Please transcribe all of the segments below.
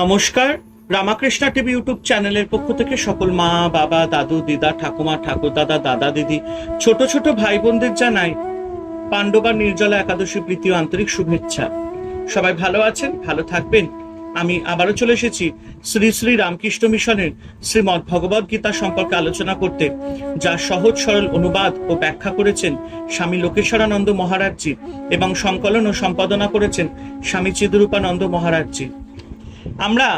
নমস্কার। Ramakrishna TV YouTube চ্যানেলের পক্ষ থেকে সকল মা, বাবা, দাদু, দিদা, ঠাকুমা, ঠাকুরদাদা, দাদা, দিদি, ছোট ছোট ভাই বোনদের জানাই পাণ্ডবা নির্জলা একাদশী প্রীতি ও আন্তরিক শুভেচ্ছা। সবাই ভালো আছেন, ভালো থাকবেন। আমি আবারও চলে এসেছি শ্রী শ্রী রামকৃষ্ণ মিশনের শ্রীমদ্ ভগবদ গীতা সম্পর্কে আলোচনা করতে, যা সহজ সরল অনুবাদ ও ব্যাখ্যা করেছেন স্বামী লোকেশ্বরানন্দ মহারাজজি এবং সংকলন ও সম্পাদনা করেছেন স্বামী চিদরূপানন্দ মহারাজজি। আমরা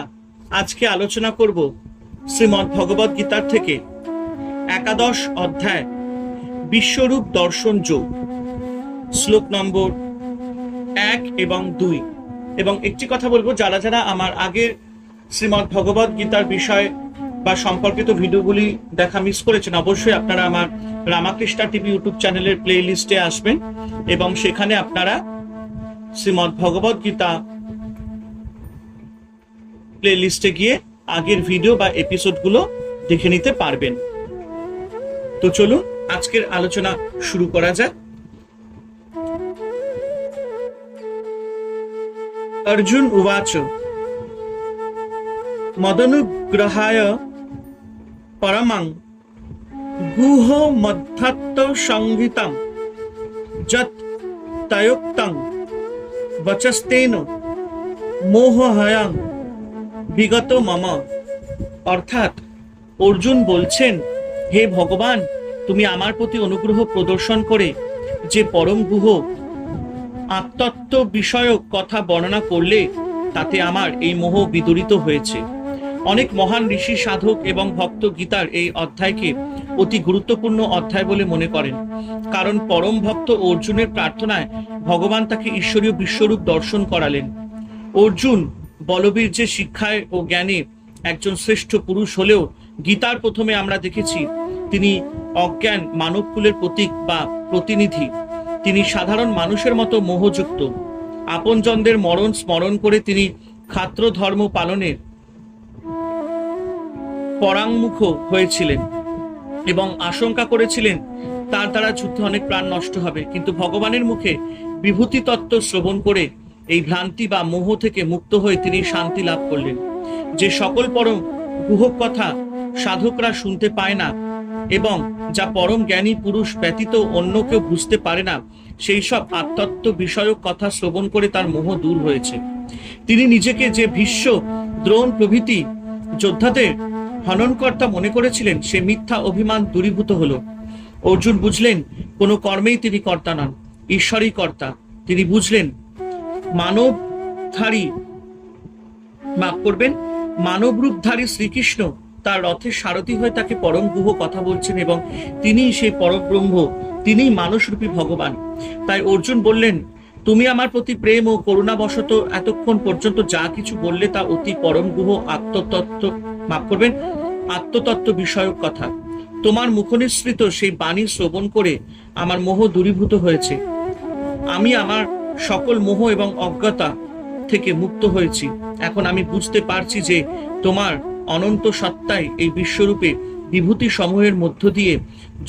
আজকে আলোচনা করব শ্রীমদ্ ভগবদ গীতার থেকে একাদশ অধ্যায় বিশ্বরূপ দর্শন যোগ, শ্লোক নম্বর 1 এবং 2। এবং একটি কথা বলবো, যারা যারা আমার আগের শ্রীমদ্ ভগবদ গীতার বিষয় বা সম্পর্কিত ভিডিওগুলি দেখা মিস করেছেন, অবশ্যই আপনারা আমার রামাকৃষ্ণা টিভি ইউটিউব চ্যানেলের প্লে লিস্টে আসবেন এবং সেখানে আপনারা শ্রীমদ্ ভগবদ গীতা প্লে লিস্টে গিয়ে আগের ভিডিও বা এপিসোডগুলো দেখে নিতে পারবেন। তো চলুন আজকের আলোচনা শুরু করা যাক। অর্জুন উবাচ মদনুগ্রহায় পরমং গুহ মধ্যাত্ম সংহিতম যৎ তয়োক্তং বচস্তেন মোহহয়ং বিগত মম। অর্থাৎ অর্জুন বলছেন, হে ভগবান, তুমি আমার প্রতি অনুগ্রহ প্রদর্শন করে যে পরম গুহ আত্মতত্ত্ব বিষয়ক কথা বর্ণনা করলে তাতে আমার এই মোহ বিদূরিত হয়েছে। অনেক মহান ঋষি, সাধক এবং ভক্ত গীতার এই অধ্যায়কে অতি গুরুত্বপূর্ণ অধ্যায় বলে মনে করেন, কারণ পরম ভক্ত অর্জুনের প্রার্থনায় ভগবান তাকে ঈশ্বরীয় বিশ্বরূপ দর্শন করালেন। অর্জুন বলবীর্যের শিক্ষায় ও জ্ঞানে একজন শ্রেষ্ঠ পুরুষ হলেও গীতার প্রথমে আমরা দেখেছি তিনি অজ্ঞান মানবকুলের প্রতীক বা প্রতিনিধি। তিনি সাধারণ মানুষের মতো মোহযুক্ত। আপনজনদের মরণ স্মরণ করে তিনি ক্ষাত্র ধর্ম পালনের পরাঙ্মুখ হয়েছিলেন এবং আশঙ্কা করেছিলেন তার দ্বারা যুদ্ধে অনেক প্রাণ নষ্ট হবে। কিন্তু ভগবানের মুখে বিভূতি তত্ত্ব শ্রবণ করে এই ভ্রান্তি বা মোহ থেকে মুক্ত হয়ে তিনি শান্তি লাভ করলেন। যে সকল পরম গুহক কথা সাধকরা শুনতে পায় না এবং যা পরম জ্ঞানী পুরুষ ব্যতীত অন্য কেউ বুঝতে পারে না, সেই সব আত্মতত্ত্ব বিষয়ক কথা শ্রবণ করে তার মোহ দূর হয়েছে। তিনি নিজেকে যে ভীষ্ম, দ্রোণ প্রভৃতি যোদ্ধাদের হননকর্তা মনে করেছিলেন, সে মিথ্যা অভিমান দূরীভূত হলো। অর্জুন বুঝলেন কোনো কর্মেই তিনি কর্তা নন, ঈশ্বরই কর্তা। তিনি বুঝলেন মানবরূপধারী শ্রীকৃষ্ণ তার রথের সারথি হয়ে তাকে পরম গুহ কথা বলছেন এবং তিনি সেই পরব্রহ্ম, তিনি মানুষরূপী ভগবান। তাই অর্জুন বললেন, তুমি আমার প্রতি প্রেম ও করুণাবশত এতক্ষণ পর্যন্ত যা কিছু বললে তা অতি পরম গুহ আত্মতত্ত্ব বিষয়ক কথা। তোমার মুখনিসৃত সেই বাণী শ্রবণ করে আমার মোহ দূরীভূত হয়েছে। আমি আমার সকল মোহ এবং অজ্ঞতা থেকে মুক্ত হয়েছি। এখন আমি বুঝতে পারছি যে তোমার অনন্ত সত্তাই এই বিশ্বরূপে বিভূতি সমূহের মধ্য দিয়ে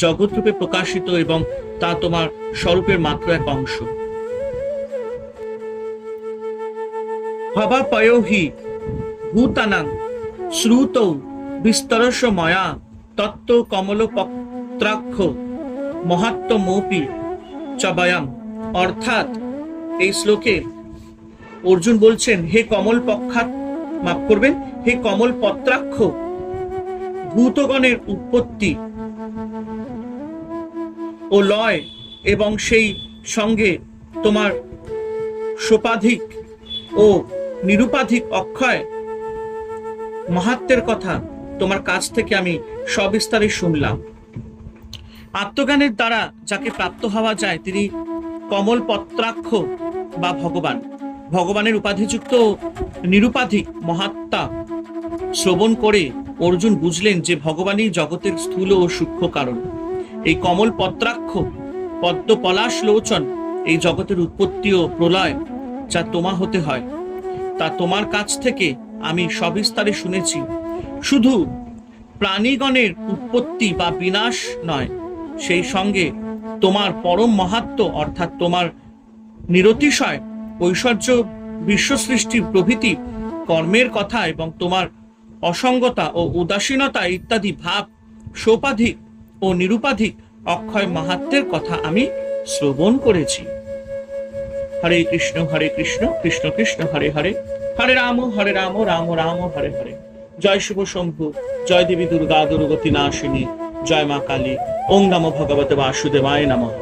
জগৎরূপে প্রকাশিত এবং তা তোমার স্বরূপের মাত্র এক অংশ। ভবাপয়ো হি ভূতানাং শ্রুতৌ বিস্তরস্য ময়া তত্ত্ব কমলপত্রাক্ষ মহাত্মমোপি চবয়াম। অর্থাৎ এই শ্লোকে অর্জুন বলছেন, হে কমল পত্রাক্ষ, ভূতগণের উৎপত্তি ও লয় এবং সেই সঙ্গে তোমার সোপাধিক ও নিরুপাধিক অক্ষয় মাহাত্ম্যের কথা তোমার কাছ থেকে আমি সবিস্তারে শুনলাম। আত্মজ্ঞানের দ্বারা যাকে প্রাপ্ত হওয়া যায় তিনি কমল পত্রাক্ষ বা ভগবান। ভগবানের উপাধিযুক্ত নিরুপাধিক মহাত্মা শ্রবণ করে অর্জুন বুঝলেন যে ভগবানই জগতের স্থূল ও সূক্ষ্ম কারণ। এই কমল পত্রাক্ষ পদ্ম পলাশ লোচন এই জগতের উৎপত্তি ও প্রলয় যা তোমা হতে হয়, তা তোমার কাছ থেকে আমি সবিস্তারে শুনেছি। শুধু প্রাণীগণের উৎপত্তি বা বিনাশ নয়, সেই সঙ্গে তোমার পরম মাহাত্ম্য অর্থাৎ তোমার নিরতিশয় ঐশ্বর্য, বিশ্ব সৃষ্টি প্রভৃতি কর্মের কথা এবং তোমার অসঙ্গতা ও উদাসীনতা ইত্যাদি ভাব সোপাধিক ও নিরুপাধিক অক্ষয় মাহাত্ম্যের কথা আমি শ্রবণ করেছি। হরে কৃষ্ণ কৃষ্ণ কৃষ্ণ হরে হরে, হরে রাম রাম রাম হরে হরে। জয় শিব শম্ভু, জয় দেবী দুর্গা দুর্গতি নাশিনী, জয় মা কালী। ওং নমো ভগবতে বাসুদেবায় নমঃ।